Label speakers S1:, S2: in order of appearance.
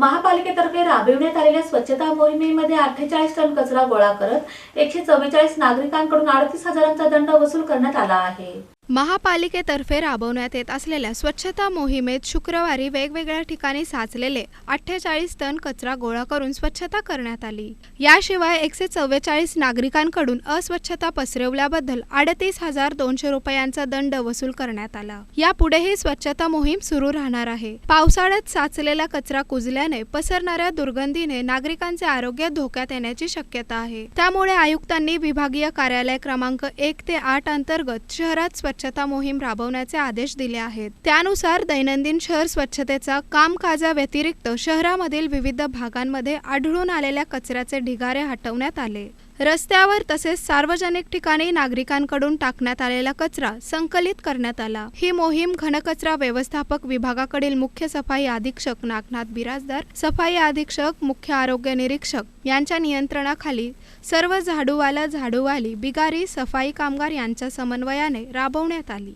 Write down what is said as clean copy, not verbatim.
S1: महापालिकेतर्फे राबविण्यात आलेल्या स्वच्छता मोहिमेमध्ये 48 टन कचरा गोळा करत 144 नागरिकांकडून 38,000चा दंड वसूल करण्यात आला आहे।
S2: महापालिकेतर्फे राबवण्यात येत असलेल्या स्वच्छता मोहिमेत शुक्रवारी वेगवेगळ्या ठिकाणी साचलेले 48 टन कचरा गोळा करून स्वच्छता करण्यात आली। याशिवाय 144 नागरिकांकडून अस्वच्छता पसरवल्याबद्दल 38,200 रुपयांचा दंड वसूल करण्यात आला। यापुढेही स्वच्छता मोहीम सुरू राहणार आहे। पावसाळ्यात साचलेला कचरा कुजल्याने पसरणाऱ्या दुर्गंधीने नागरिकांचे आरोग्य धोक्यात येण्याची शक्यता आहे। त्यामुळे आयुक्तांनी विभागीय कार्यालय क्रमांक 1 ते 8 अंतर्गत शहरात स्वच्छता मोहीम राबवण्याचे आदेश दिले आहेत। त्यानुसार दैनंदिन शहर स्वच्छतेचा कामकाजाव्यतिरिक्त शहरामधील विविध भागांमध्ये आढळून आलेल्या कचऱ्याचे ढिगारे हटवण्यात आले। रस्त्यावर तसेच सार्वजनिक ठिकाणी नागरिकांकडून टाकण्यात आलेला कचरा संकलित करण्यात आला। ही मोहीम घनकचरा व्यवस्थापक विभागाकडील मुख्य सफाई अधीक्षक नागनाथ बिराजदार, सफाई अधीक्षक, मुख्य आरोग्य निरीक्षक यांच्या नियंत्रणाखाली सर्व झाडूवाला, झाडूवाली, बिगारी, सफाई कामगार यांच्या समन्वयाने राबवण्यात आली।